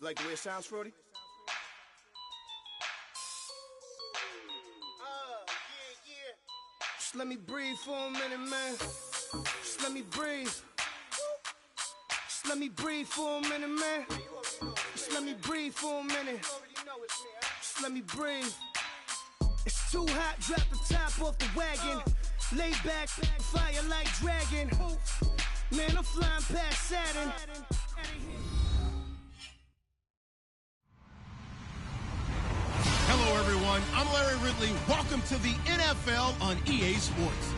Like the way it sounds, Frody? Just let me breathe for a minute, man. Just let me breathe. Just let me breathe for a minute, man. Just let me breathe for a minute. Just let me breathe. It's too hot, drop the top off the wagon. Lay back, fire like dragon. Man, I'm flying past Saturn. Hello, everyone. I'm Larry Ridley. Welcome to the NFL on EA Sports.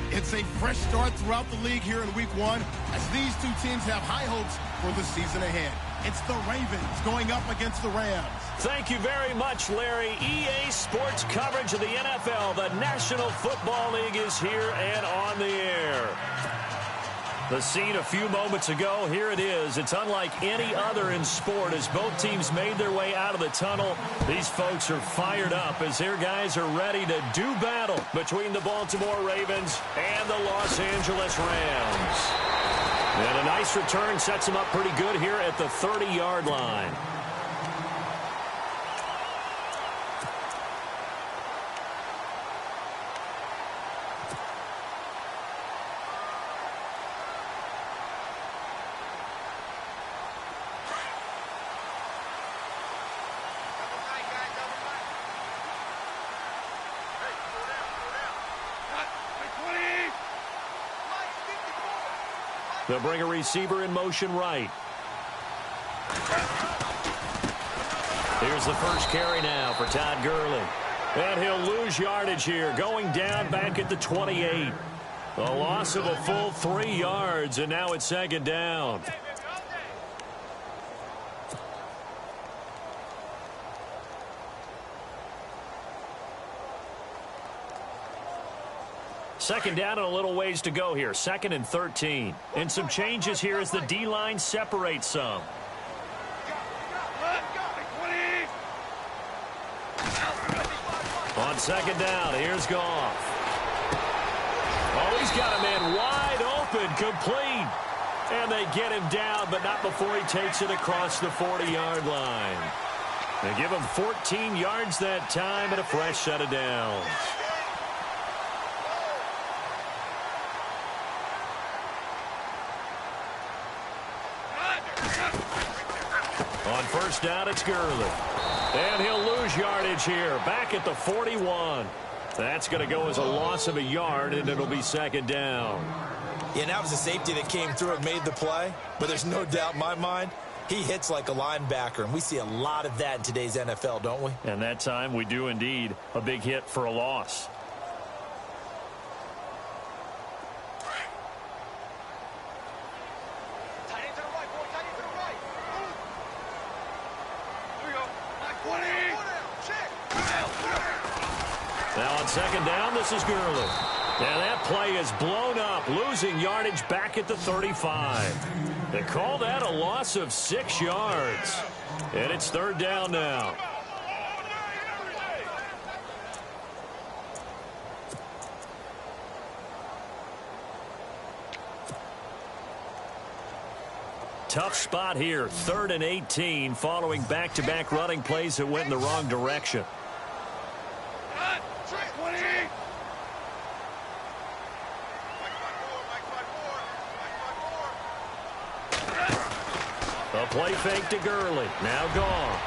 It's a fresh start throughout the league here in Week 1 as these two teams have high hopes for the season ahead. It's the Ravens going up against the Rams. Thank you very much, Larry. EA Sports coverage of the NFL. The National Football League is here and on the air. The scene a few moments ago, here it is. It's unlike any other in sport as both teams made their way out of the tunnel. These folks are fired up as their guys are ready to do battle between the Baltimore Ravens and the Los Angeles Rams. And a nice return sets them up pretty good here at the 30-yard line. They'll bring a receiver in motion right. Here's the first carry now for Todd Gurley. And he'll lose yardage here, going down back at the 28. A loss of a full 3 yards, and now it's second down. Second down and a little ways to go here. 2nd and 13. And some changes here as the D-line separates some. On second down, here's Goff. Oh, he's got a man wide open, complete. And they get him down, but not before he takes it across the 40-yard line. They give him 14 yards that time and a fresh set of downs. On first down, it's Gurley. And he'll lose yardage here, back at the 41. That's going to go as a loss of a yard, and it'll be second down. Yeah, that was a safety that came through and made the play. But there's no doubt in my mind, he hits like a linebacker. And we see a lot of that in today's NFL, don't we? And that time we do indeed. A big hit for a loss. Now on second down, this is Gurley. And that play is blown up, losing yardage back at the 35. They call that a loss of 6 yards. And it's third down now. Tough spot here, 3rd and 18, following back-to-back running plays that went in the wrong direction. A play fake to Gurley. Now gone.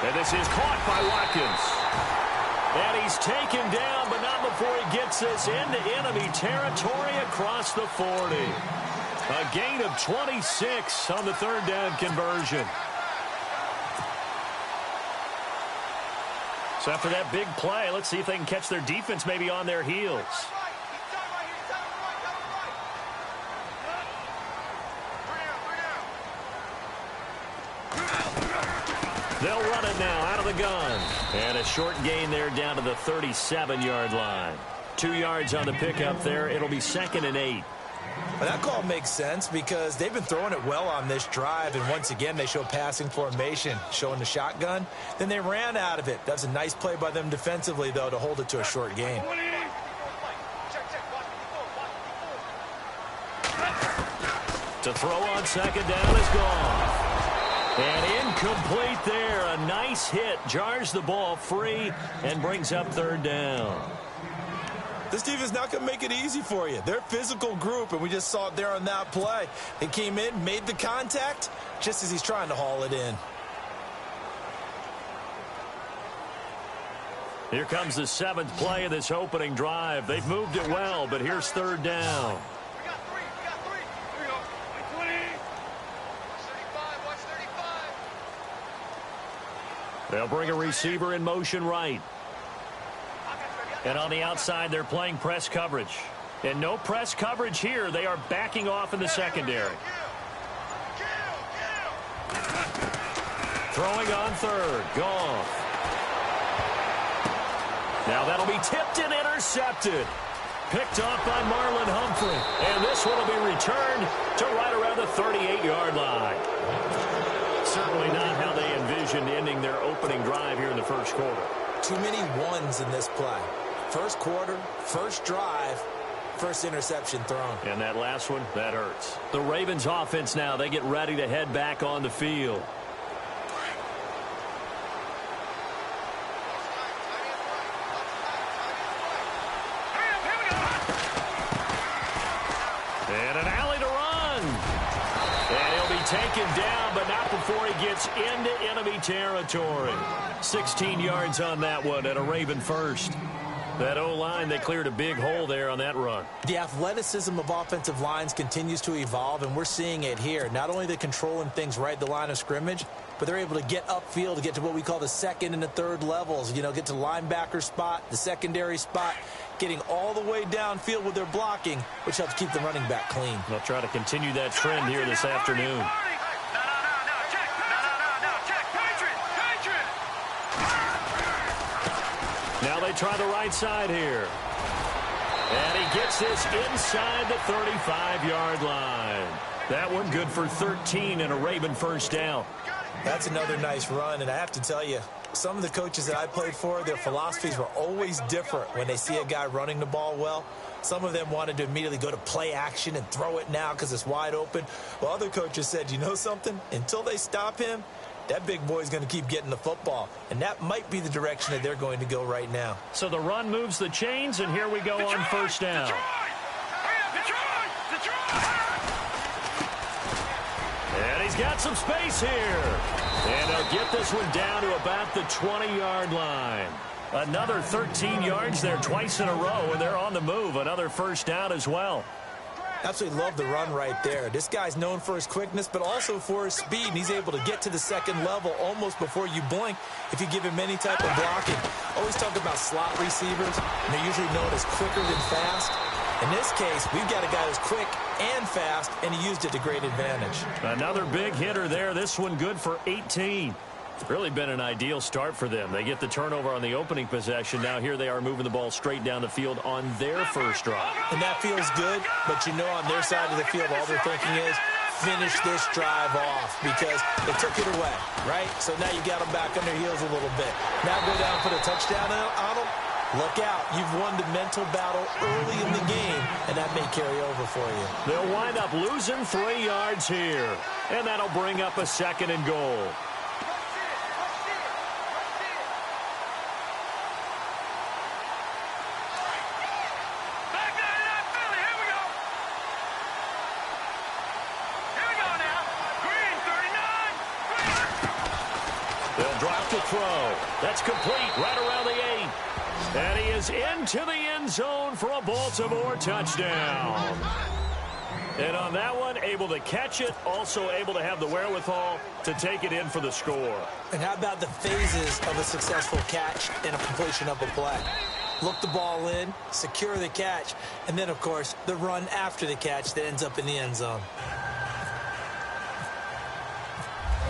And this is caught by Watkins. And he's taken down, but not before he gets this into enemy territory across the 40. A gain of 26 on the third down conversion. So after that big play, let's see if they can catch their defense maybe on their heels. They'll run it now out of the gun. And a short gain there down to the 37-yard line. 2 yards on the pickup there. It'll be 2nd and 8. Well, that call makes sense because they've been throwing it well on this drive, and once again they show passing formation, showing the shotgun. Then they ran out of it. That was a nice play by them defensively, though, to hold it to a short gain. To throw on second down is gone. And incomplete there. A nice hit. Jars the ball free and brings up third down. This team is not going to make it easy for you. They're a physical group, and we just saw it there on that play. They came in, made the contact, just as he's trying to haul it in. Here comes the 7th play of this opening drive. They've moved it well, but here's third down. We got three. Here we go. 20. Watch 35. Watch 35. They'll bring a receiver in motion right. And on the outside, they're playing press coverage. And no press coverage here. They are backing off in the secondary. Throwing on third. Goff. Now that'll be tipped and intercepted. Picked off by Marlon Humphrey. And this one will be returned to right around the 38-yard line. Certainly not how they envisioned ending their opening drive here in the first quarter. Too many ones in this play. First quarter, first drive, first interception thrown. And that last one, that hurts. The Ravens offense now, they get ready to head back on the field. And an alley to run. And he'll be taken down, but not before he gets into enemy territory. 16 yards on that one and a Raven first. That O-line, they cleared a big hole there on that run. The athleticism of offensive lines continues to evolve, and we're seeing it here. Not only the controlling things right at the line of scrimmage, but they're able to get upfield to get to what we call the second and the third levels. You know, get to the linebacker spot, the secondary spot, getting all the way downfield with their blocking, which helps keep the running back clean. They'll try to continue that trend here this afternoon. Now they try the right side here. And he gets this inside the 35-yard line. That one good for 13 and a Raven first down. That's another nice run, and I have to tell you, some of the coaches that I played for, their philosophies were always different when they see a guy running the ball well. Some of them wanted to immediately go to play action and throw it now because it's wide open. Well, other coaches said, you know something? Until they stop him, that big boy's going to keep getting the football. And that might be the direction that they're going to go right now. So the run moves the chains, and here we go on first down. And he's got some space here. And they'll get this one down to about the 20-yard line. Another 13 yards there twice in a row, and they're on the move. Another first down as well. Absolutely love the run right there. This guy's known for his quickness, but also for his speed, and he's able to get to the second level almost before you blink if you give him any type of blocking. Always talk about slot receivers, and they're usually known as quicker than fast. In this case, we've got a guy who's quick and fast, and he used it to great advantage. Another big hitter there. This one good for 18. Really been an ideal start for them. They get the turnover on the opening possession. Now here they are moving the ball straight down the field on their first drive. And that feels good, but you know on their side of the field, all they're thinking is finish this drive off because they took it away, right? So now you got them back on their heels a little bit. Now go down and put a touchdown on them. Look out. You've won the mental battle early in the game, and that may carry over for you. They'll wind up losing 3 yards here, and that'll bring up a second and goal. To throw. That's complete right around the 8. And he is into the end zone for a Baltimore touchdown. And on that one, able to catch it, also able to have the wherewithal to take it in for the score. And how about the phases of a successful catch and a completion of a play? Look the ball in, secure the catch, and then, of course, the run after the catch that ends up in the end zone.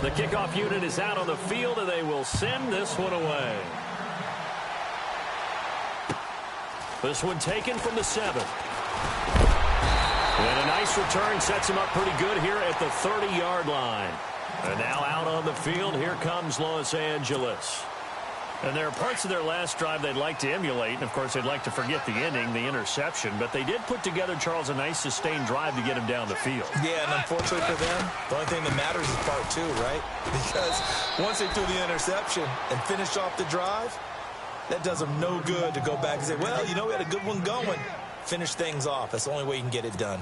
The kickoff unit is out on the field, and they will send this one away. This one taken from the 7th. And a nice return sets him up pretty good here at the 30-yard line. And now out on the field, here comes Los Angeles. And there are parts of their last drive they'd like to emulate. And, of course, they'd like to forget the ending, the interception. But they did put together, Charles, a nice sustained drive to get him down the field. Yeah, and unfortunately for them, the only thing that matters is part two, right? Because once they threw the interception and finished off the drive, that does them no good to go back and say, well, you know, we had a good one going. Finish things off. That's the only way you can get it done.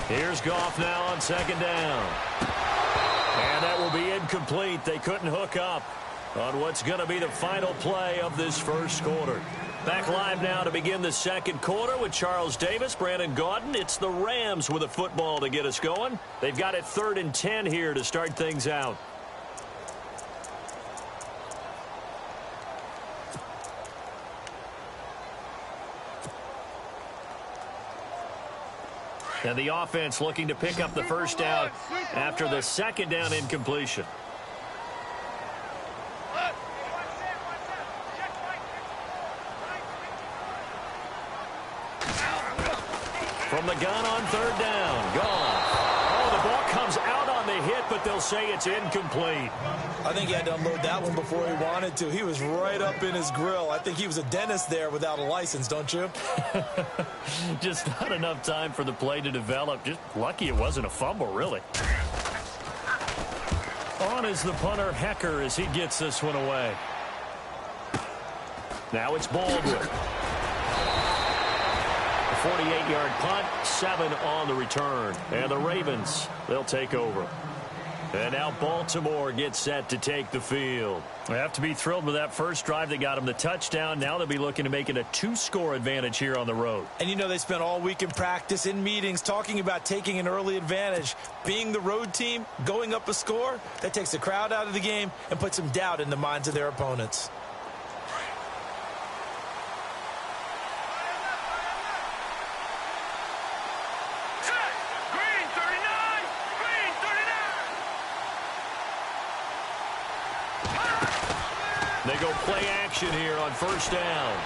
Here's Goff now on second down. And that will be incomplete. They couldn't hook up on what's going to be the final play of this first quarter. Back live now to begin the second quarter with Charles Davis, Brandon Gaudin. It's the Rams with a football to get us going. They've got it 3rd and 10 here to start things out. And the offense looking to pick up the first down after the second down incompletion. From the gun on 3rd down. Gone. Oh, the ball comes out on the hit, but they'll say it's incomplete. I think he had to unload that one before he wanted to. He was right up in his grill. I think he was a dentist there without a license, don't you? Just not enough time for the play to develop. Just lucky it wasn't a fumble, really. On is the punter, Hecker, as he gets this one away. Now it's Baldwin. 48-yard punt, 7 on the return. And the Ravens, they'll take over. And now Baltimore gets set to take the field. They have to be thrilled with that first drive. They got them the touchdown. Now they'll be looking to make it a 2-score advantage here on the road. And you know they spent all week in practice, in meetings, talking about taking an early advantage. Being the road team, going up a score, that takes the crowd out of the game and puts some doubt in the minds of their opponents. They go play action here on first down.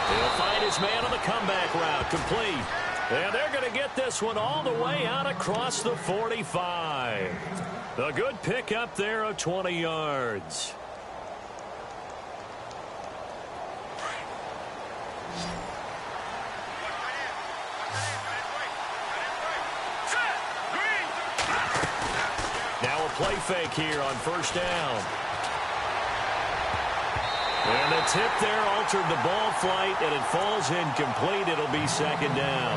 He'll find his man on the comeback route, complete. And they're going to get this one all the way out across the 45. A good pick up there of 20 yards. Now a play fake here on first down. And the tip there altered the ball flight, and it falls incomplete. It'll be second down.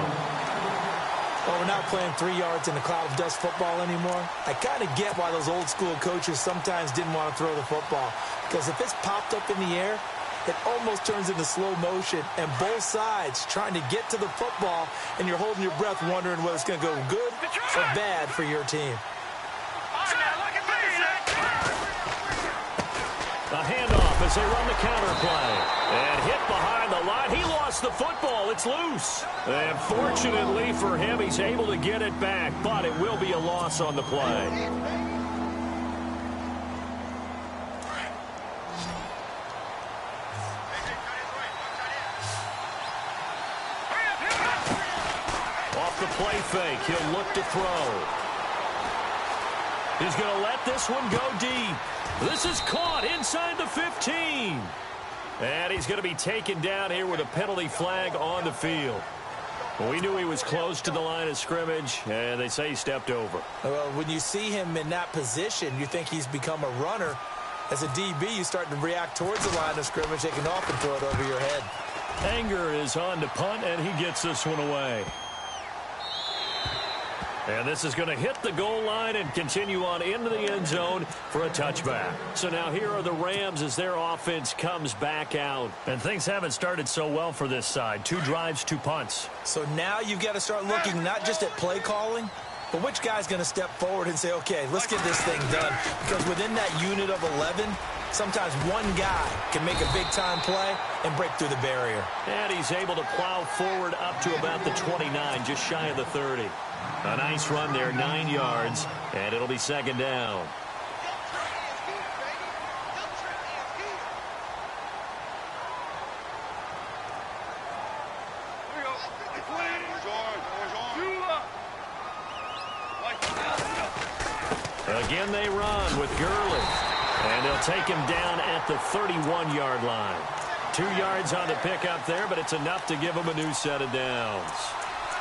Well, we're not playing 3 yards in a cloud of dust football anymore. I kind of get why those old school coaches sometimes didn't want to throw the football. Because if it's popped up in the air, it almost turns into slow motion. And both sides trying to get to the football, and you're holding your breath wondering whether it's going to go good or bad for your team. A handoff as they run the counter play. And hit behind the line. He lost the football. It's loose. And fortunately for him, he's able to get it back. But it will be a loss on the play. Off the play fake, he'll look to throw. He's going to let this one go deep. This is caught inside the 15. And he's going to be taken down here with a penalty flag on the field. Well, we knew he was close to the line of scrimmage, and they say he stepped over. Well, when you see him in that position, you think he's become a runner. As a DB, you start to react towards the line of scrimmage. They can often throw it over your head. Anger is on to punt, and he gets this one away. And this is going to hit the goal line and continue on into the end zone for a touchback. So now here are the Rams as their offense comes back out. And things haven't started so well for this side. 2 drives, 2 punts. So now you've got to start looking not just at play calling, but which guy's going to step forward and say, okay, let's get this thing done. Because within that unit of 11, Sometimes one guy can make a big-time play and break through the barrier. And he's able to plow forward up to about the 29, just shy of the 30. A nice run there, 9 yards, and it'll be second down. Again, they run with Gurley. And they'll take him down at the 31-yard line. 2 yards on the pickup there, but it's enough to give him a new set of downs.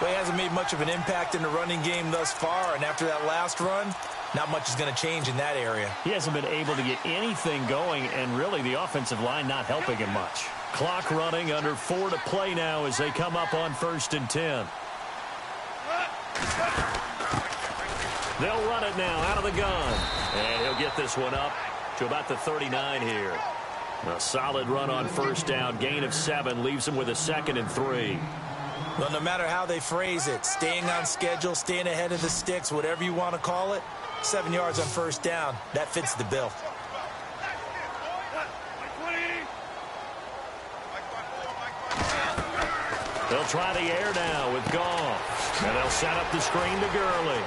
Well, he hasn't made much of an impact in the running game thus far, and after that last run, not much is going to change in that area. He hasn't been able to get anything going, and really the offensive line not helping him much. Clock running, under 4 to play now as they come up on 1st and 10. They'll run it now out of the gun. And he'll get this one up to about the 39 here. A solid run on 1st down. Gain of 7 leaves him with a 2nd and 3. Well, no matter how they phrase it, staying on schedule, staying ahead of the sticks, whatever you want to call it, 7 yards on 1st down, that fits the bill. They'll try the air now with Goff. And they'll set up the screen to Gurley.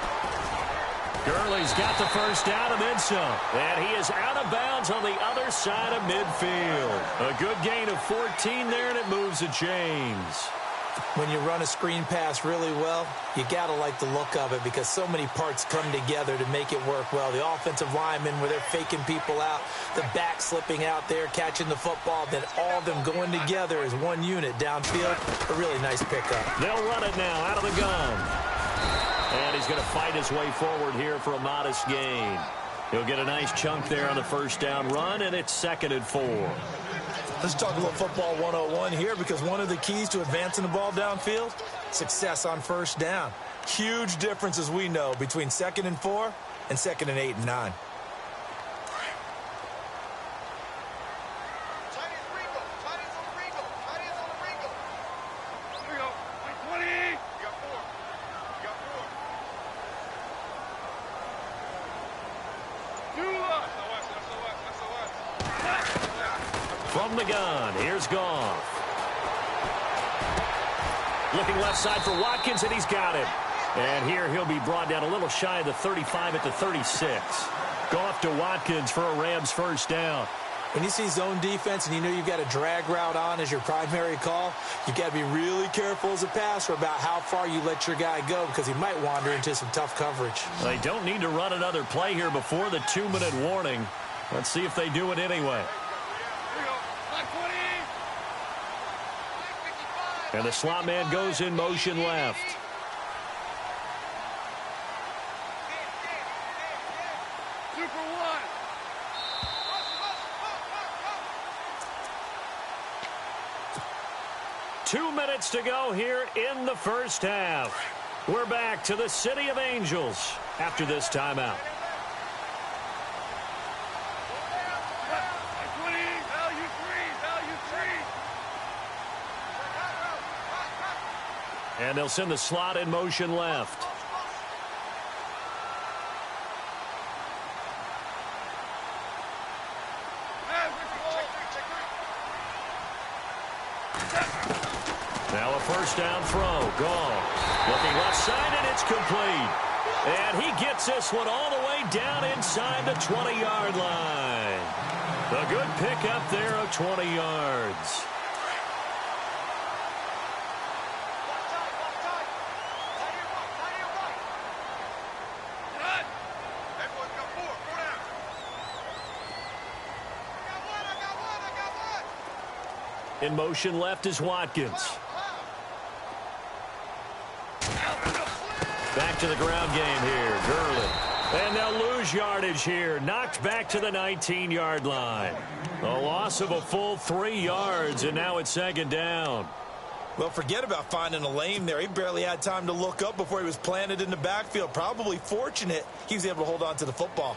Gurley's got the 1st down and then some. And he is out of bounds on the other side of midfield. A good gain of 14 there, and it moves the chains. When you run a screen pass really well, you got to like the look of it because so many parts come together to make it work well. The offensive linemen, where they're faking people out, the back slipping out there, catching the football, then all of them going together as one unit downfield. A really nice pickup. They'll run it now out of the gun. And he's going to fight his way forward here for a modest gain. He'll get a nice chunk there on the 1st down run, and it's 2nd and 4. Let's talk a little football 101 here because one of the keys to advancing the ball downfield, success on 1st down. Huge difference, as we know, between 2nd and 4 and 2nd and 8 and 9. From the gun, here's Goff. Looking left side for Watkins, and he's got him. And here he'll be brought down a little shy of the 35 at the 36. Goff to Watkins for a Rams 1st down. When you see zone defense and you know you've got a drag route on as your primary call, you've got to be really careful as a passer about how far you let your guy go because he might wander into some tough coverage. They don't need to run another play here before the 2-minute warning. Let's see if they do it anyway. And the slot man goes in motion left. Super one. 2 minutes to go here in the 1st half. We're back to the City of Angels after this timeout. And they'll send the slot in motion left. Now a 1st down throw. Goff looking left side, and it's complete. And he gets this one all the way down inside the 20-yard line. A good pickup there of 20 yards. In motion left is Watkins. Back to the ground game here. Gurley. And they'll lose yardage here. Knocked back to the 19-yard line. A loss of a full 3 yards, and now it's 2nd down. Well, forget about finding a lane there. He barely had time to look up before he was planted in the backfield. Probably fortunate he was able to hold on to the football.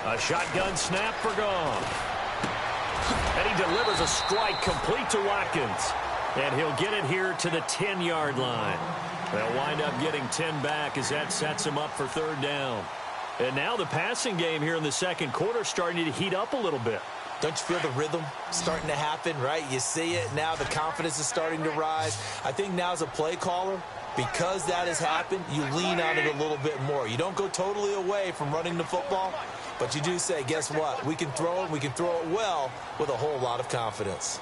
A shotgun snap for Goff. And he delivers a strike complete to Watkins. And he'll get it here to the 10-yard line. They'll wind up getting 10 back as that sets him up for third down. And now the passing game here in the second quarter starting to heat up a little bit. Don't you feel the rhythm starting to happen, right? You see it now. The confidence is starting to rise. I think now as a play caller, because that has happened, you lean on it a little bit more. You don't go totally away from running the football, but you do say, guess what? We can throw it. We can throw it well with a whole lot of confidence.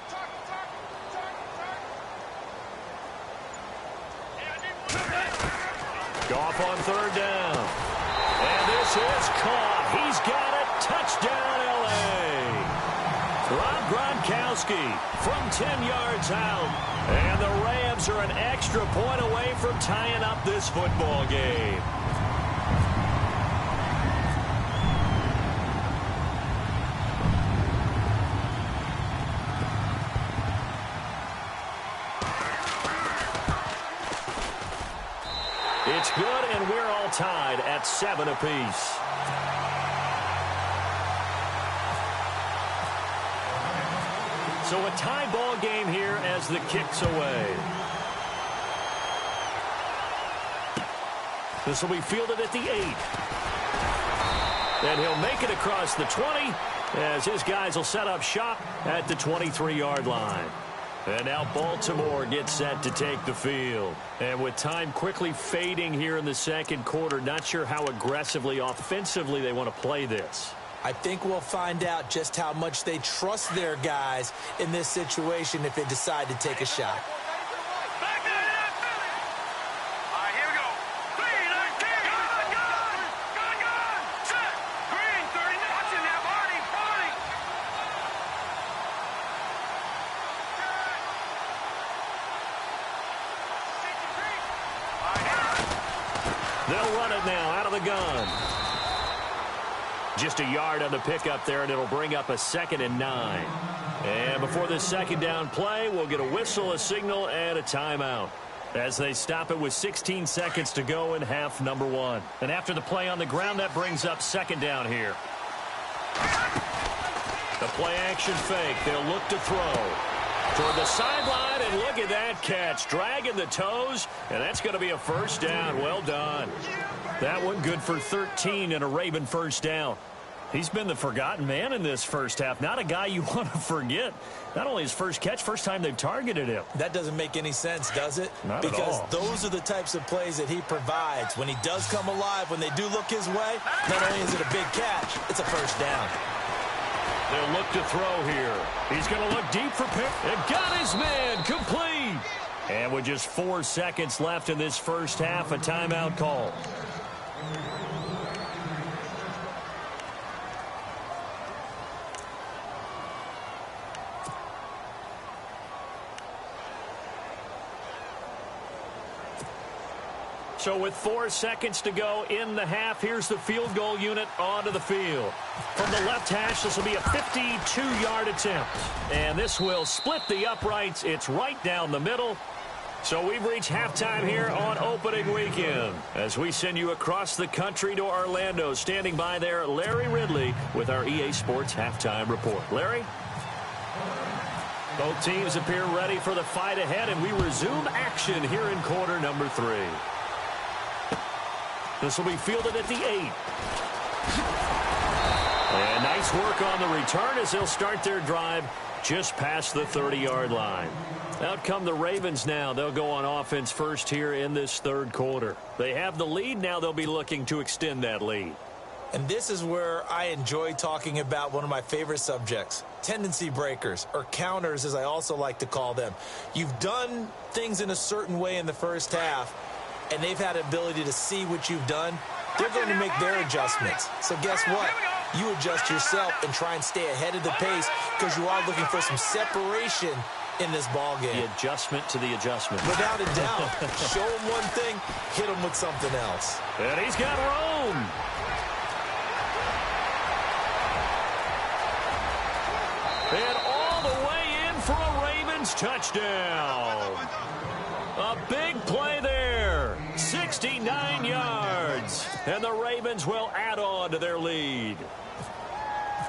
Goff on third down. And this is caught. He's got it. Touchdown, L.A. Rob Gronkowski from 10 yards out. And the Rams are an extra point away from tying up this football game. It's good, and we're all tied at 7 apiece. So a tie ball game here as the kick's away. This will be fielded at the 8. And he'll make it across the 20 as his guys will set up shop at the 23-yard line. And now Baltimore gets set to take the field. And with time quickly fading here in the second quarter, not sure how aggressively, offensively they want to play this. I think we'll find out just how much they trust their guys in this situation if they decide to take a shot. They'll run it now out of the gun. Just a yard on the pickup there, and it'll bring up a 2nd and 9. And before this second down play, we'll get a whistle, a signal, and a timeout as they stop it with 16 seconds to go in half number 1. And after the play on the ground, that brings up second down here. The play action fake. They'll look to throw toward the sideline, and look at that catch. Dragging the toes, and that's going to be a first down. Well done. That one good for 13 and a Raven first down. He's been the forgotten man in this first half. Not a guy you want to forget. Not only his first catch, first time they've targeted him. That doesn't make any sense, does it? Not because at all. Those are the types of plays that he provides. When he does come alive, when they do look his way, not only is it a big catch, it's a first down. They'll look to throw here. He's going to look deep for pick. And got his man complete. And with just 4 seconds left in this first half, a timeout call. So with 4 seconds to go in the half, here's the field goal unit onto the field. From the left hash, this will be a 52-yard attempt. And this will split the uprights. It's right down the middle. So we've reached halftime here on opening weekend as we send you across the country to Orlando. Standing by there, Larry Ridley with our EA Sports halftime report. Larry? Both teams appear ready for the fight ahead, and we resume action here in quarter number 3. This will be fielded at the 8. And nice work on the return as they'll start their drive just past the 30-yard line. Out come the Ravens now. They'll go on offense first here in this third quarter. They have the lead. Now they'll be looking to extend that lead. And this is where I enjoy talking about one of my favorite subjects, tendency breakers, or counters as I also like to call them. You've done things in a certain way in the first half, and they've had the ability to see what you've done. They're going to make their adjustments. So guess what? You adjust yourself and try and stay ahead of the pace because you are looking for some separation in this ball game. The adjustment to the adjustment. Without a doubt. Show him one thing, hit him with something else. And he's got room. And all the way in for a Ravens touchdown. A big play there. 69 yards. And the Ravens will add on to their lead.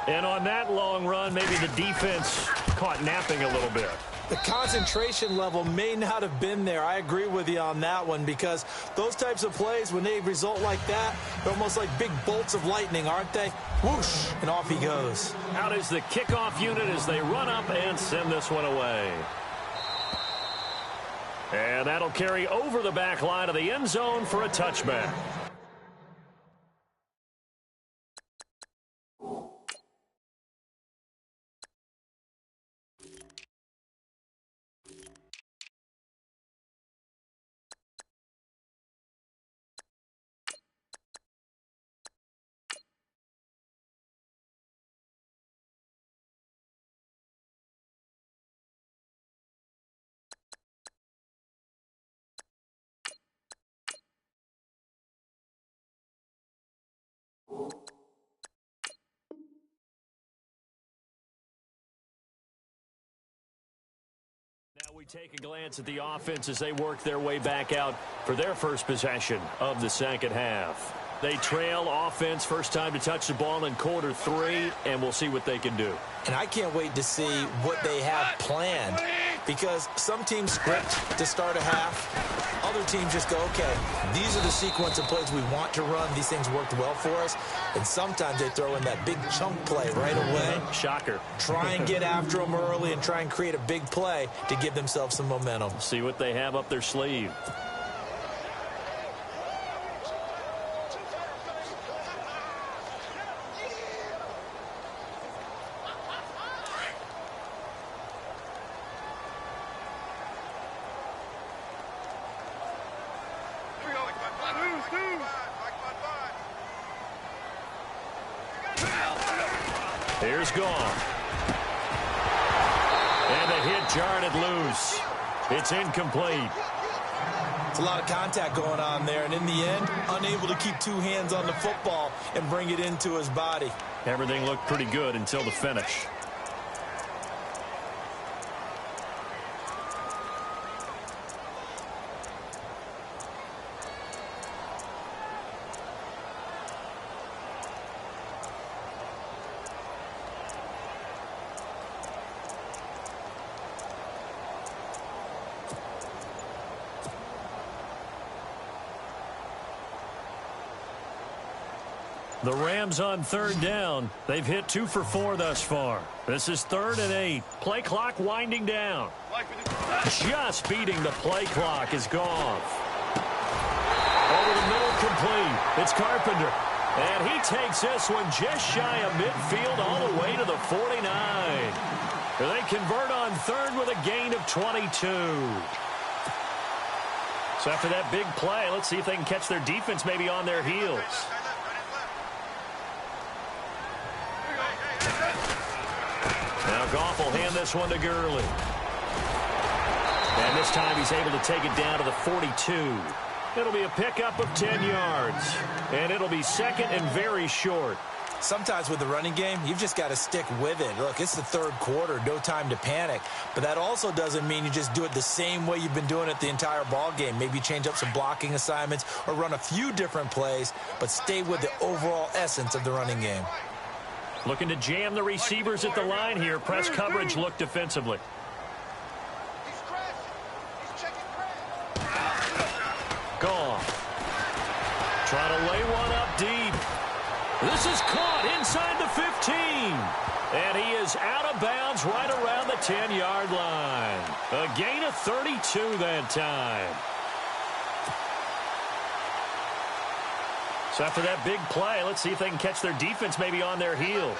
And on that long run, maybe the defense caught napping a little bit. The concentration level may not have been there. I agree with you on that one, because those types of plays, when they result like that, they're almost like big bolts of lightning, aren't they? Whoosh, and off he goes. Out is the kickoff unit as they run up and send this one away. And that'll carry over the back line of the end zone for a touchback. Now we take a glance at the offense as they work their way back out for their first possession of the second half. They trail offense first time to touch the ball in quarter 3, and we'll see what they can do. And I can't wait to see what they have planned, because some teams script to start a half. Other teams just go, okay, these are the sequence of plays we want to run. These things worked well for us. And sometimes they throw in that big chunk play right away. Shocker. Try and get after them early and try and create a big play to give themselves some momentum. See what they have up their sleeve. Here's gone. And the hit jarred it loose. It's incomplete. It's a lot of contact going on there, and in the end, unable to keep two hands on the football and bring it into his body. Everything looked pretty good until the finish. The Rams on third down. They've hit 2 for 4 thus far. This is 3rd and 8. Play clock winding down. Just beating the play clock is Goff. Over the middle, complete. It's Carpenter. And he takes this one just shy of midfield all the way to the 49. They convert on third with a gain of 22. So after that big play, let's see if they can catch their defense maybe on their heels. Now Goff will hand this one to Gurley. And this time he's able to take it down to the 42. It'll be a pickup of 10 yards. And it'll be second and very short. Sometimes with the running game, you've just got to stick with it. Look, it's the third quarter, no time to panic. But that also doesn't mean you just do it the same way you've been doing it the entire ball game. Maybe change up some blocking assignments or run a few different plays, but stay with the overall essence of the running game. Looking to jam the receivers at the line here. Press coverage look defensively. Gone. Trying to lay one up deep. This is caught inside the 15. And he is out of bounds right around the 10-yard line. A gain of 32 that time. So after that big play, let's see if they can catch their defense maybe on their heels.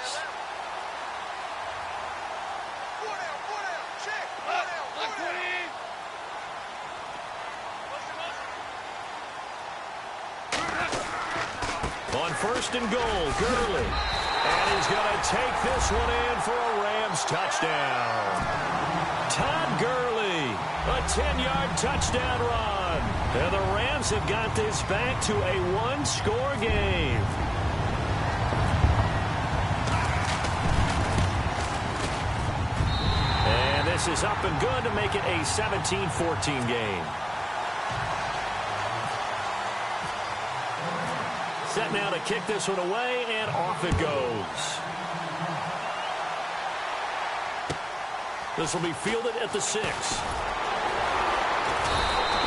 On first and goal, Gurley. And he's going to take this one in for a Rams touchdown. Todd Gurley, a 10-yard touchdown run. And the Rams have got this back to a one-score game. And this is up and good to make it a 17-14 game. Set now to kick this one away, and off it goes. This will be fielded at the 6.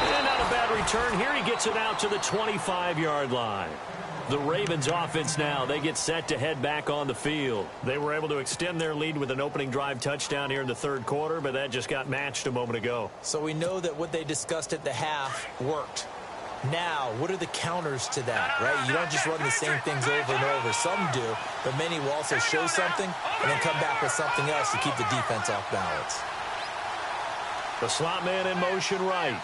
And not a bad return here. He gets it out to the 25-yard line. The Ravens offense now, they get set to head back on the field. They were able to extend their lead with an opening drive touchdown here in the third quarter, but that just got matched a moment ago. So we know that what they discussed at the half worked. Now, what are the counters to that, right? You don't just run the same things over and over. Some do, but many will also show something and then come back with something else to keep the defense off balance. The slot man in motion right.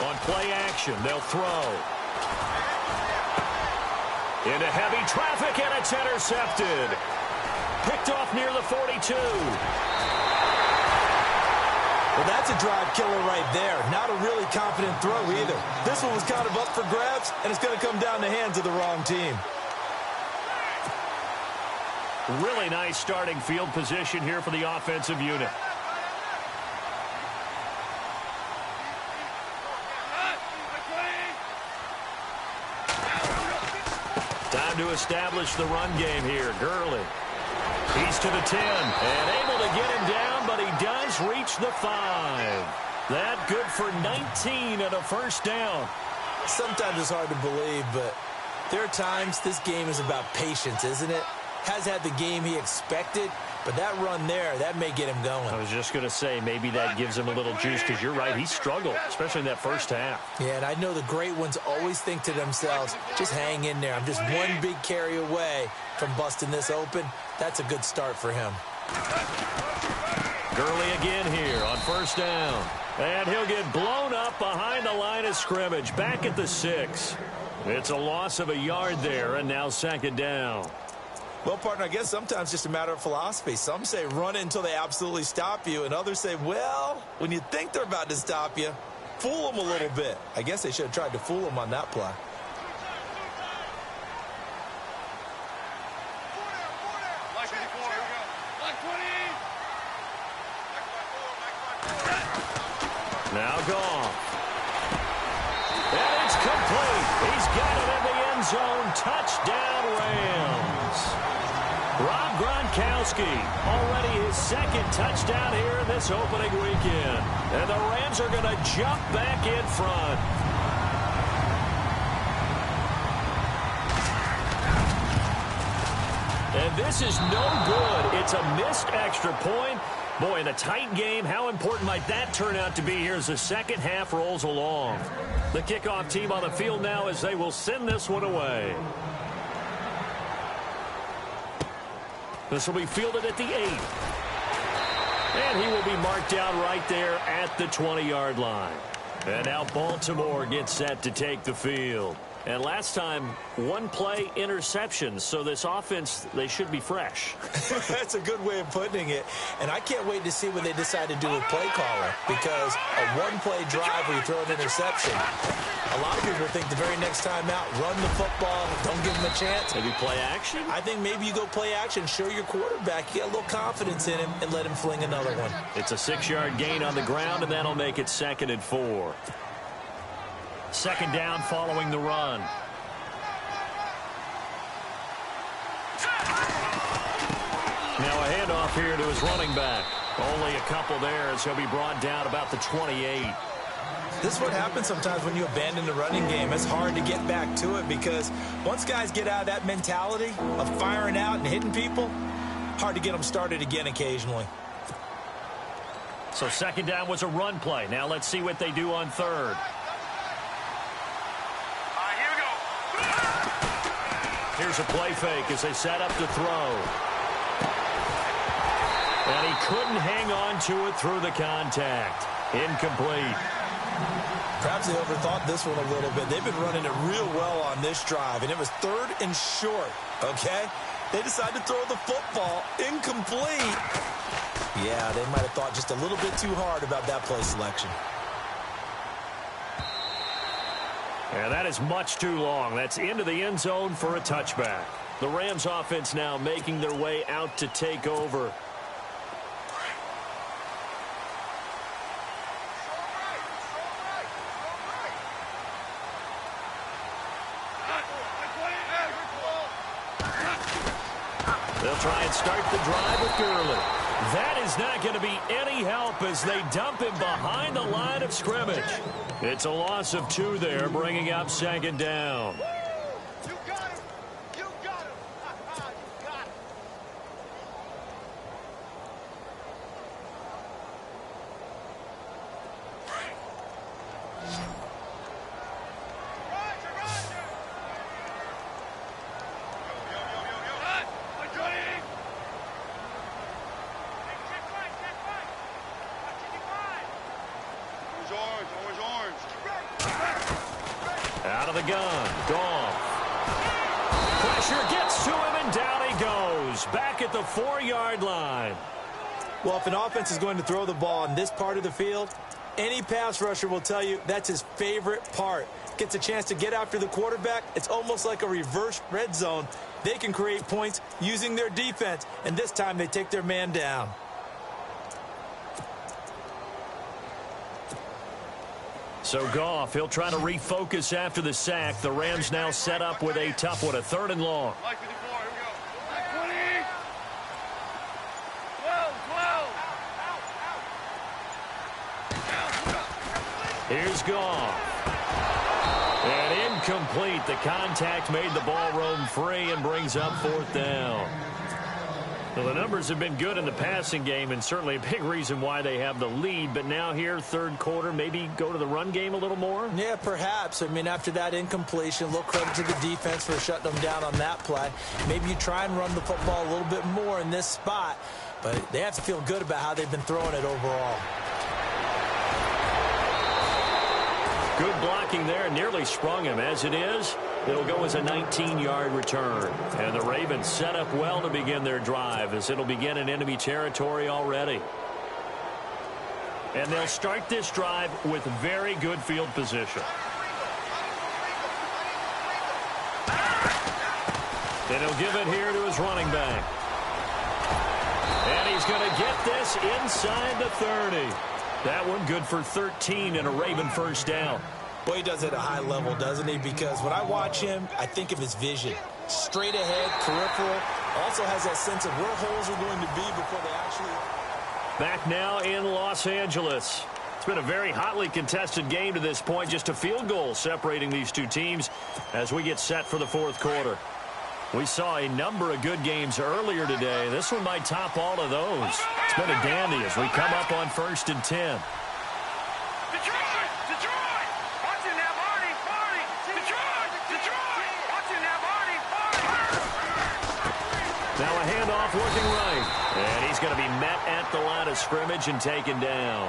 On play action, they'll throw. Into heavy traffic, and it's intercepted. Picked off near the 42. Well, that's a drive killer right there. Not a really confident throw either. This one was kind of up for grabs, and it's going to come down the hands of the wrong team. Really nice starting field position here for the offensive unit. Time to establish the run game here. Gurley. He's to the 10 and able to get him down, but he does reach the 5. That good for 19 and a first down. Sometimes it's hard to believe, but there are times this game is about patience, isn't it? Has had the game he expected, but that run there, that may get him going. I was just going to say, maybe that gives him a little juice, because you're right, he struggled, especially in that first half. Yeah, and I know the great ones always think to themselves, just hang in there. I'm just one big carry away from busting this open. That's a good start for him. Gurley again here on first down. And he'll get blown up behind the line of scrimmage, back at the 6. It's a loss of a yard there, and now second down. Well, partner, I guess sometimes it's just a matter of philosophy. Some say run it until they absolutely stop you, and others say, well, when you think they're about to stop you, fool them a little bit. I guess they should have tried to fool them on that play. Now gone. And it's complete. He's got it in the end zone. Touchdown, Rams. Rob Gronkowski, already his second touchdown here in this opening weekend. And the Rams are going to jump back in front. And this is no good. It's a missed extra point. Boy, in a tight game, how important might that turn out to be here as the second half rolls along? The kickoff team on the field now as they will send this one away. This will be fielded at the 8. And he will be marked down right there at the 20-yard line. And now Baltimore gets set to take the field. And last time, one play interceptions. So this offense, they should be fresh. That's a good way of putting it. And I can't wait to see what they decide to do with play caller. Because a one-play drive where you throw an interception, a lot of people think the very next time out, run the football, don't give them a chance. Maybe play action? I think maybe you go play action, show your quarterback, you get a little confidence in him, and let him fling another one. It's a 6-yard gain on the ground, and that'll make it 2nd and 4. Second down following the run. Now a handoff here to his running back. Only a couple there as he'll be brought down about the 28. This is what happens sometimes when you abandon the running game. It's hard to get back to it because once guys get out of that mentality of firing out and hitting people, hard to get them started again occasionally. So second down was a run play. Now let's see what they do on third. Here's a play fake as they set up to throw. And he couldn't hang on to it through the contact. Incomplete. Perhaps they overthought this one a little bit. They've been running it real well on this drive, and it was 3rd and short, okay? They decided to throw the football incomplete. Yeah, they might have thought just a little bit too hard about that play selection. And that is much too long. That's into the end zone for a touchback. The Rams offense now making their way out to take over. They'll try and start the drive with Gurley. That is not going to be any help as they dump him behind the line of scrimmage. It's a loss of 2 there, bringing up second down. You got him. You got him. You got him. Out of the gun. Goff. Pressure gets to him, and down he goes. Back at the 4-yard line. Well, if an offense is going to throw the ball in this part of the field, any pass rusher will tell you that's his favorite part. Gets a chance to get after the quarterback. It's almost like a reverse red zone. They can create points using their defense, and this time they take their man down. So Goff, he'll try to refocus after the sack. The Rams now set up with a tough one, a 3rd and long. Here's Goff. And incomplete. The contact made the ball roam free and brings up 4th down. Well, the numbers have been good in the passing game, and certainly a big reason why they have the lead. But now here, 3rd quarter, maybe go to the run game a little more? Yeah, perhaps. I mean, after that incompletion, a little credit to the defense for shutting them down on that play. Maybe you try and run the football a little bit more in this spot, but they have to feel good about how they've been throwing it overall. Good blocking there, nearly sprung him. As it is, it'll go as a 19-yard return. And the Ravens set up well to begin their drive, as it'll begin in enemy territory already. And they'll start this drive with very good field position. And he'll give it here to his running back. And he's going to get this inside the 30. That one good for 13 and a Raven 1st down. Well, he does it at a high level, doesn't he? Because when I watch him, I think of his vision. Straight ahead, peripheral. Also has that sense of where holes are going to be before they actually... Back now in Los Angeles. It's been a very hotly contested game to this point. Just a field goal separating these two teams as we get set for the 4th quarter. We saw a number of good games earlier today. This one might top all of those. It's been a dandy as we come up on 1st and 10. Now a handoff looking right. And he's going to be met at the line of scrimmage and taken down.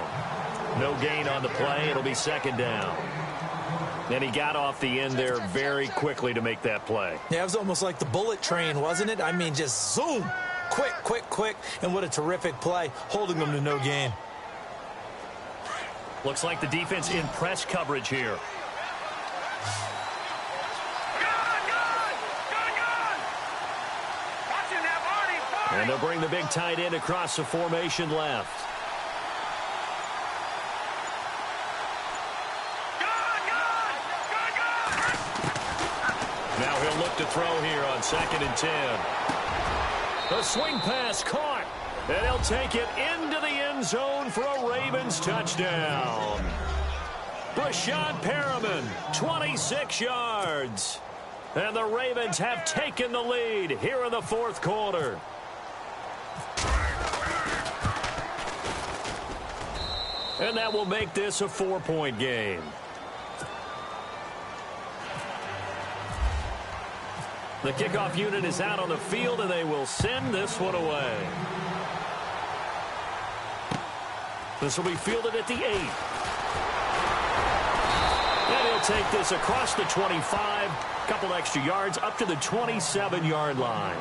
No gain on the play. It'll be 2nd down. And he got off the end there very quickly to make that play. Yeah, it was almost like the bullet train, wasn't it? I mean, just zoom. Quick, quick, quick. And what a terrific play, holding them to no gain. Looks like the defense in press coverage here. And they'll bring the big tight end across the formation left. Now he'll look to throw here on 2nd and 10. The swing pass caught. And he'll take it into the end zone for a Ravens touchdown. Brashad Perriman, 26 yards. And the Ravens have taken the lead here in the 4th quarter. And that will make this a 4-point game. The kickoff unit is out on the field, and they will send this one away. This will be fielded at the 8. And he'll take this across the 25, couple extra yards, up to the 27-yard line.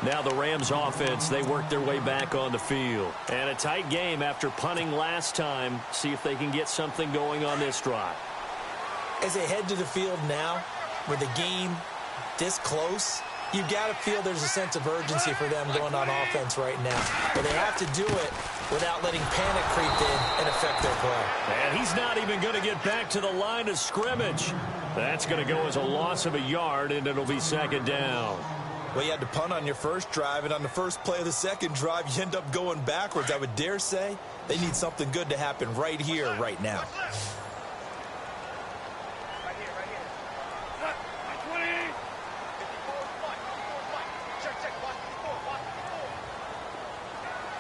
Now the Rams offense, they work their way back on the field. And a tight game after punting last time. See if they can get something going on this drive. As they head to the field now, with the game this close, you've got to feel there's a sense of urgency for them going on offense right now. But they have to do it without letting panic creep in and affect their play. And he's not even going to get back to the line of scrimmage. That's going to go as a loss of a yard, and it'll be 2nd down. Well, you had to punt on your first drive, and on the first play of the second drive, you end up going backwards. I would dare say they need something good to happen right here, right now.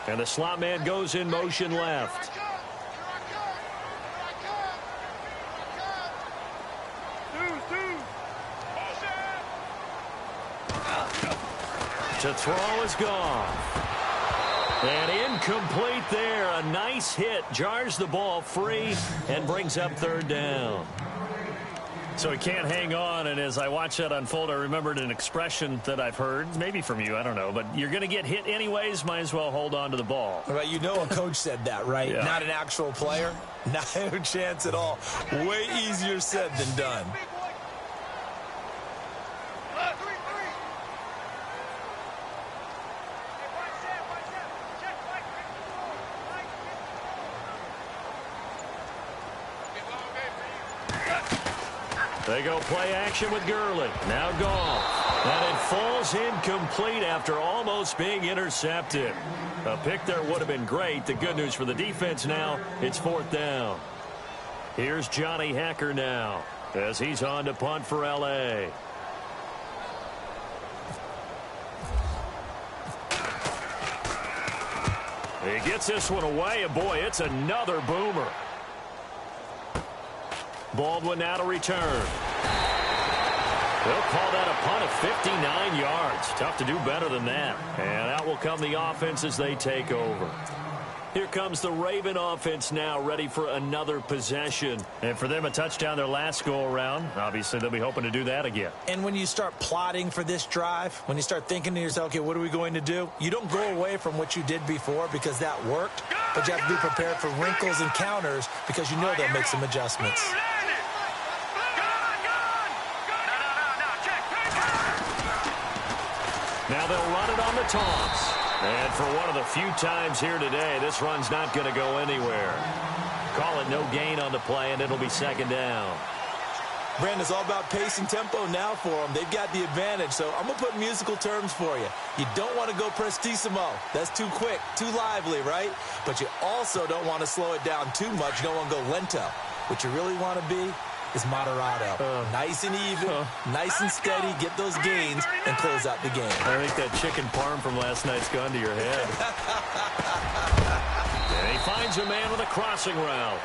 And the slot man goes in motion left. To throw is gone. And incomplete there. A nice hit. Jars the ball free and brings up third down. So he can't hang on, and as I watch that unfold, I remembered an expression that I've heard, maybe from you, I don't know, but you're going to get hit anyways, might as well hold on to the ball. Right, you know a coach said that, right? Yeah. Not an actual player. No chance at all. Way easier said than done. They go play action with Gurley. Now gone. And it falls incomplete after almost being intercepted. A pick there would have been great. The good news for the defense now, it's fourth down. Here's Johnny Hacker now as he's on to punt for L.A. He gets this one away, and boy, it's another boomer. Baldwin now to return. They'll call that a punt of 59 yards. Tough to do better than that. And out will come the offense as they take over. Here comes the Raven offense now, ready for another possession. And for them, a touchdown their last go-around. Obviously, they'll be hoping to do that again. And when you start plotting for this drive, when you start thinking to yourself, okay, what are we going to do? You don't go away from what you did before because that worked. But you have to be prepared for wrinkles and counters because you know they'll make some adjustments. Now they'll run it on the toss. And for one of the few times here today, this run's not going to go anywhere. Call it no gain on the play, and it'll be second down. Brandon, it's all about pace and tempo now for them. They've got the advantage, so I'm going to put musical terms for you. You don't want to go prestissimo. That's too quick, too lively, right? But you also don't want to slow it down too much. You don't want to go lento. What you really want to be is moderato. Nice and even, nice and steady, get those gains, and close out the game. I think that chicken parm from last night's gone to your head. And he finds a man with a crossing route.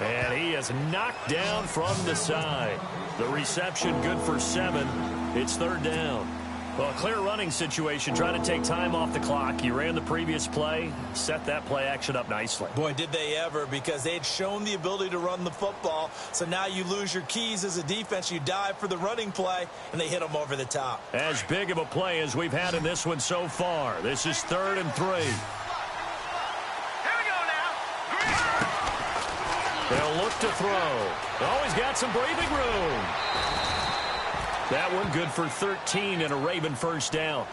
And he is knocked down from the side. The reception good for 7. It's third down. Well, a clear running situation, trying to take time off the clock. You ran the previous play, set that play action up nicely. Boy, did they ever, because they had shown the ability to run the football. So now you lose your keys as a defense. You dive for the running play, and they hit them over the top. As big of a play as we've had in this one so far. This is 3rd and 3. They'll look to throw. Always got some breathing room. That one good for 13 and a Raven first down.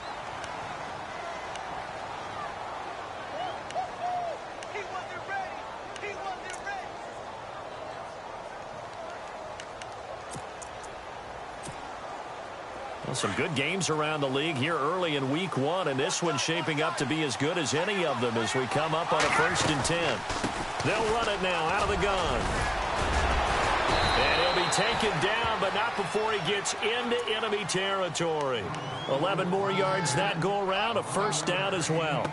Well, some good games around the league here early in week 1, and this one's shaping up to be as good as any of them as we come up on a 1st and 10. They'll run it now out of the gun. And he'll be taken down, but not before he gets into enemy territory. 11 more yards that go around, a first down as well.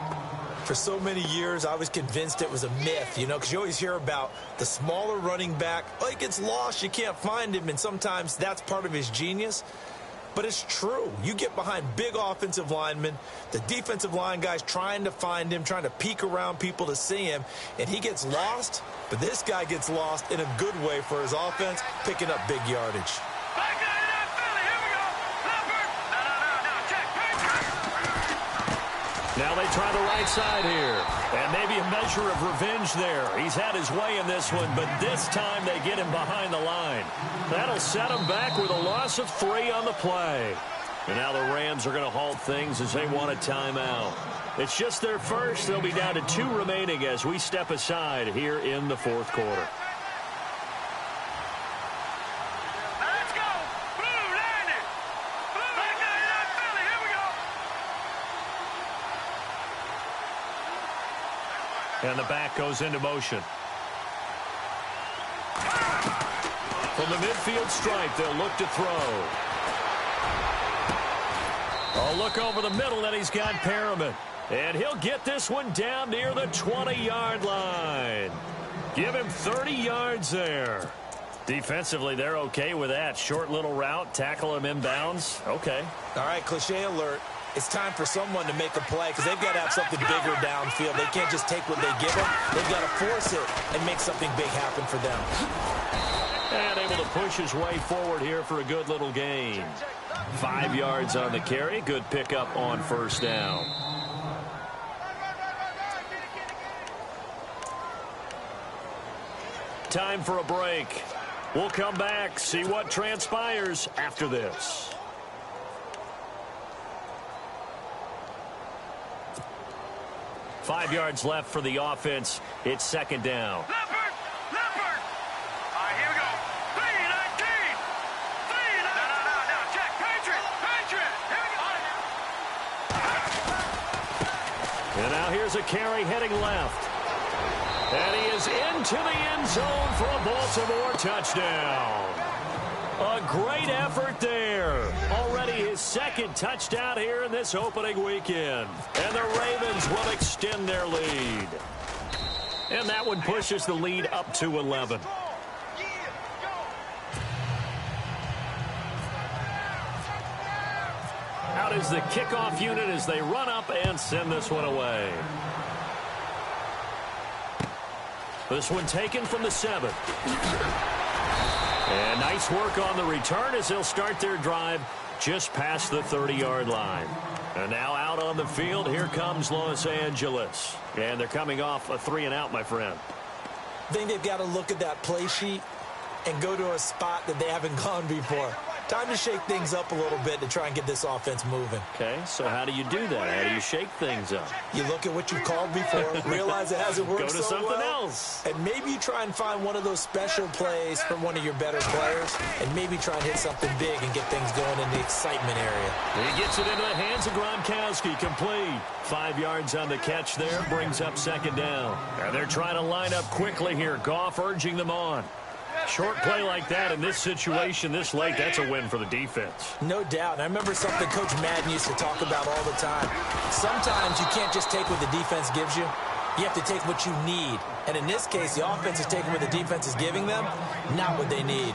For so many years, I was convinced it was a myth, you know, because you always hear about the smaller running back. Oh, he gets lost, you can't find him, and sometimes that's part of his genius. But it's true. You get behind big offensive linemen, the defensive line guys trying to find him, trying to peek around people to see him, and he gets lost. But this guy gets lost in a good way for his offense, picking up big yardage. Now they try the right side here. And maybe a measure of revenge there. He's had his way in this one, but this time they get him behind the line. That'll set him back with a loss of 3 on the play. And now the Rams are going to halt things as they want a timeout. It's just their first. They'll be down to 2 remaining as we step aside here in the 4th quarter. And the back goes into motion. From the midfield stripe, they'll look to throw. Oh, look over the middle, and he's got Perriman. And he'll get this one down near the 20-yard line. Give him 30 yards there. Defensively, they're okay with that. Short little route, tackle him inbounds. Okay. All right, cliche alert. It's time for someone to make a play because they've got to have something bigger downfield. They can't just take what they give them. They've got to force it and make something big happen for them. And able to push his way forward here for a good little gain. 5 yards on the carry. Good pickup on first down. Time for a break. We'll come back, see what transpires after this. Five yards left for the offense. It's second down. Leopard! Leopard! All right, here we go. 3-19! 3-19! No, check. Patriot! Patriot! Here we go. And now here's a carry heading left. And he is into the end zone for a Baltimore touchdown. A great effort there. Already his second touchdown here in this opening weekend. And the Ravens will extend their lead. And that one pushes the lead up to 11. Out is the kickoff unit as they run up and send this one away. This one taken from the 7. And nice work on the return as they'll start their drive just past the 30-yard line. And now out on the field, here comes Los Angeles. And they're coming off a 3-and-out, my friend. I think they've got to look at that play sheet and go to a spot that they haven't gone before. Time to shake things up a little bit to try and get this offense moving. Okay, so how do you do that? How do you shake things up? You look at what you've called before, realize it hasn't worked so well. Go to something else. And maybe you try and find one of those special plays from one of your better players, and maybe try and hit something big and get things going in the excitement area. He gets it into the hands of Gronkowski, complete. 5 yards on the catch there, brings up second down. And they're trying to line up quickly here. Goff urging them on. Short play like that in this situation this late, that's a win for the defense. No doubt. And I remember something Coach Madden used to talk about all the time. Sometimes you can't just take what the defense gives you. You have to take what you need. And in this case, the offense is taking what the defense is giving them, not what they need.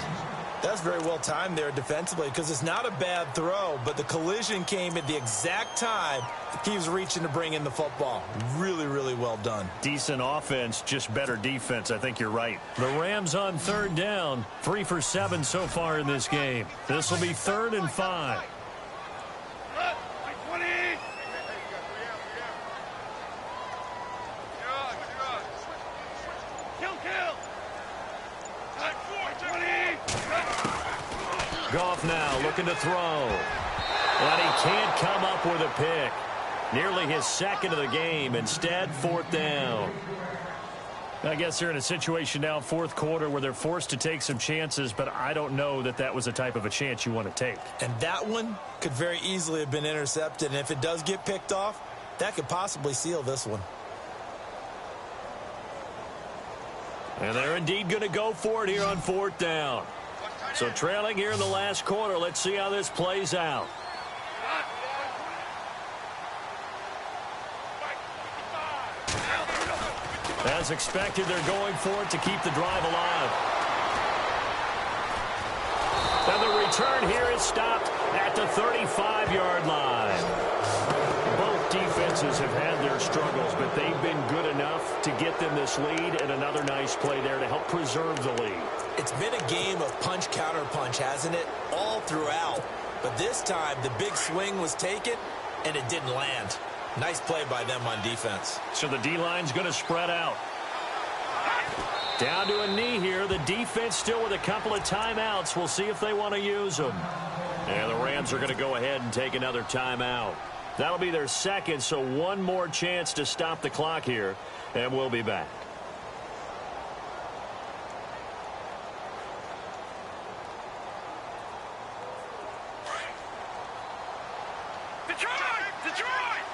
That's very well timed there defensively because it's not a bad throw, but the collision came at the exact time he was reaching to bring in the football. Really, really well done. Decent offense, just better defense. I think you're right. The Rams on third down, 3 for 7 so far in this game. This will be 3rd and 5. Goff now looking to throw. And he can't come up with a pick. Nearly his second of the game. Instead, 4th down. I guess they're in a situation now, 4th quarter, where they're forced to take some chances, but I don't know that that was the type of a chance you want to take. And that one could very easily have been intercepted. And if it does get picked off, that could possibly seal this one. And they're indeed going to go for it here on 4th down. So trailing here in the last quarter. Let's see how this plays out. As expected, they're going for it to keep the drive alive. And the return here is stopped at the 35-yard line. Both defenses have had their struggles, but they've been good enough to get them this lead, and another nice play there to help preserve the lead. It's been a game of punch-counter-punch, hasn't it? All throughout. But this time, the big swing was taken, and it didn't land. Nice play by them on defense. So the D-line's going to spread out. Down to a knee here. The defense still with a couple of timeouts. We'll see if they want to use them. And the Rams are going to go ahead and take another timeout. That'll be their second, so one more chance to stop the clock here, and we'll be back. Detroit! Detroit!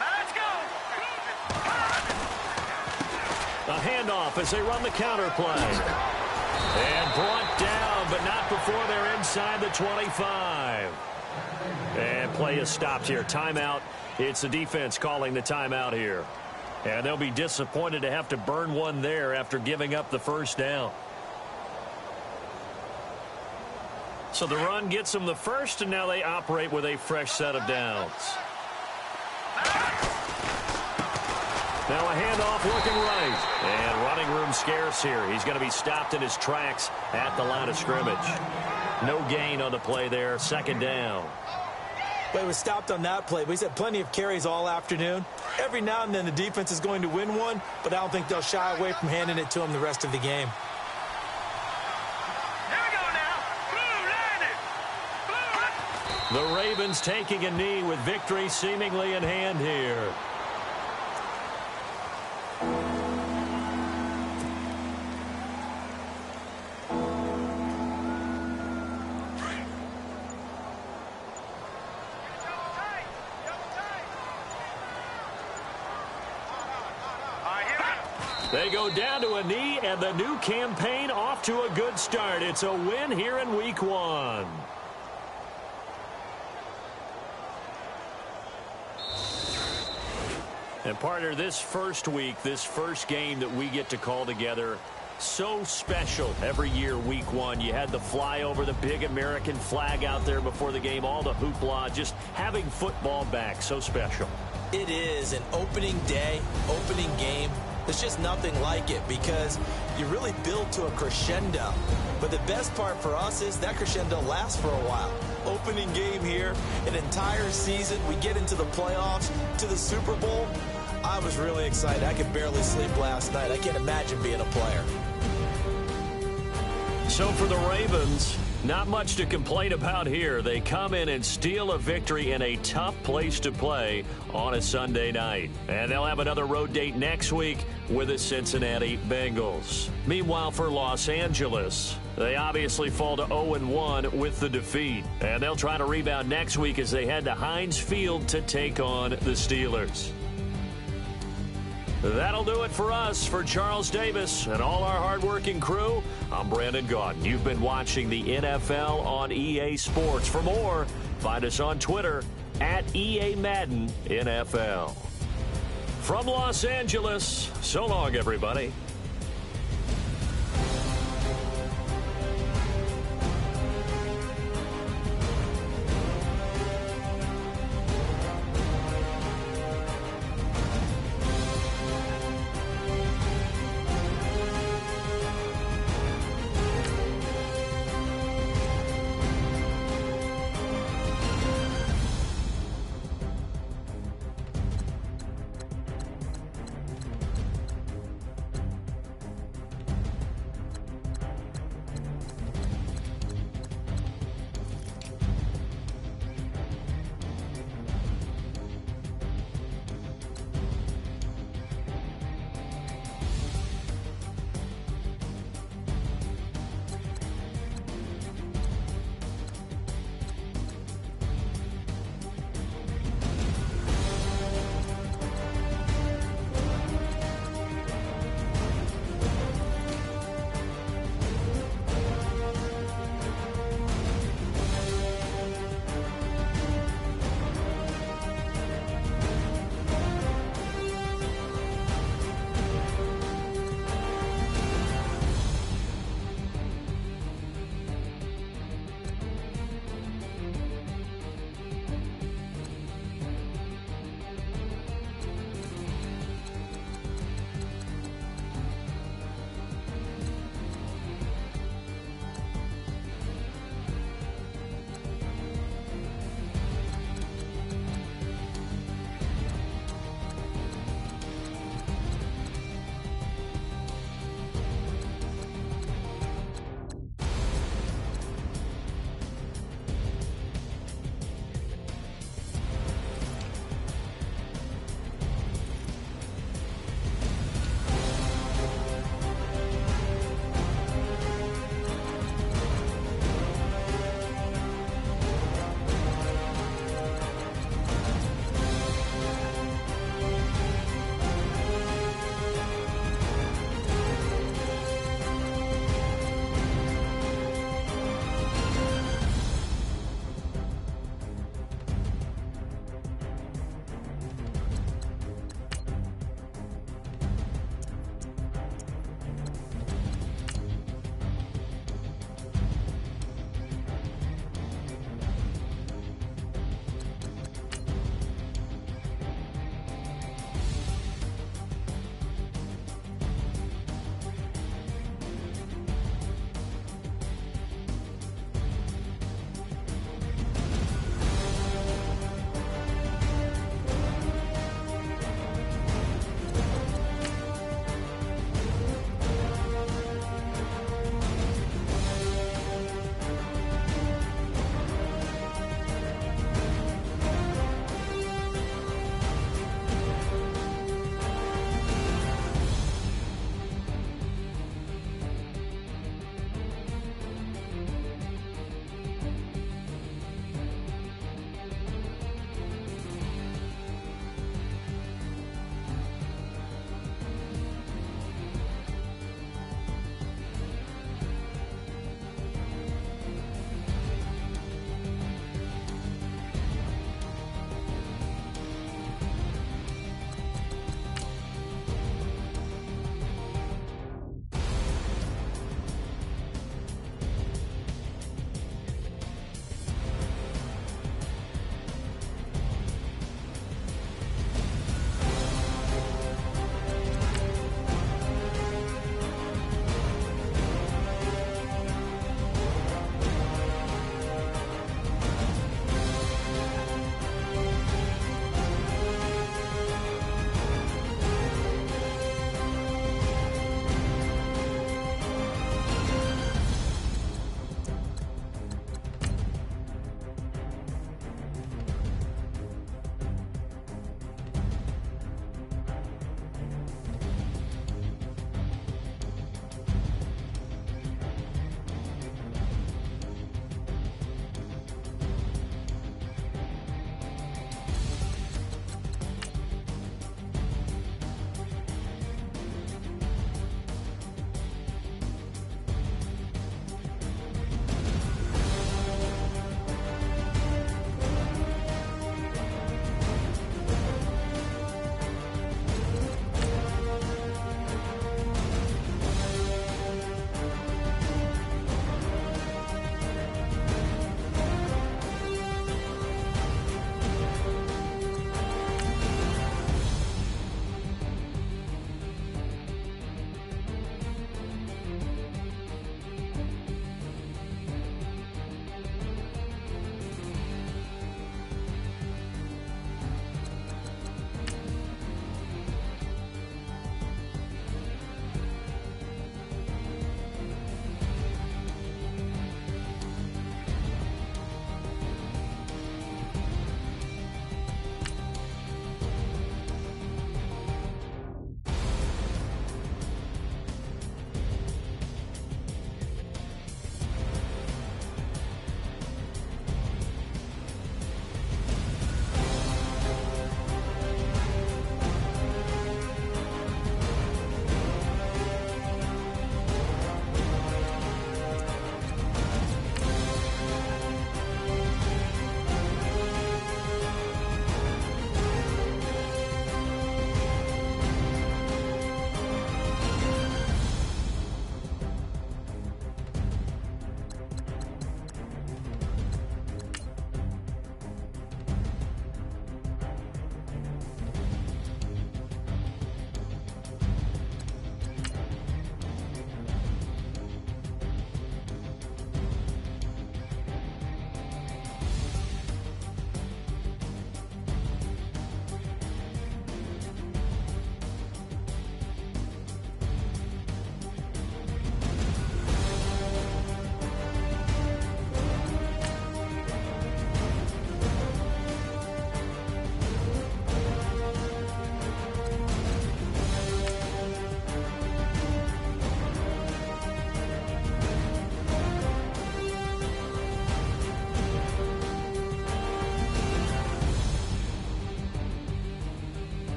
Let's go! handoff as they run the counter play. And brought down, but not before they're inside the 25. And play is stopped here. Timeout. It's the defense calling the timeout here. And they'll be disappointed to have to burn one there after giving up the first down. So the run gets them the first, and now they operate with a fresh set of downs. Now a handoff looking right. And running room scarce here. He's going to be stopped in his tracks at the line of scrimmage. No gain on the play there. Second down. But he was stopped on that play. But he's had plenty of carries all afternoon. Every now and then the defense is going to win one, but I don't think they'll shy away from handing it to him the rest of the game. Here we go now. Blue landed. The Ravens taking a knee with victory seemingly in hand here. They go down to a knee, and the new campaign off to a good start. It's a win here in Week 1. And partner, this first week, this first game that we get to call together, so special every year, Week 1. You had the flyover, the big American flag out there before the game, all the hoopla, just having football back, so special. It is an opening day, opening game. There's just nothing like it because you really build to a crescendo. But the best part for us is that crescendo lasts for a while. Opening game here, an entire season. We get into the playoffs, to the Super Bowl. I was really excited. I could barely sleep last night. I can't imagine being a player. So for the Ravens, not much to complain about here. They come in and steal a victory in a tough place to play on a Sunday night. And they'll have another road date next week with the Cincinnati Bengals. Meanwhile, for Los Angeles, they obviously fall to 0-1 with the defeat. And they'll try to rebound next week as they head to Heinz Field to take on the Steelers. That'll do it for us. For Charles Davis and all our hardworking crew, I'm Brandon Gaudin. You've been watching the NFL on EA Sports. For more, find us on Twitter at EA Madden NFL. From Los Angeles, so long, everybody.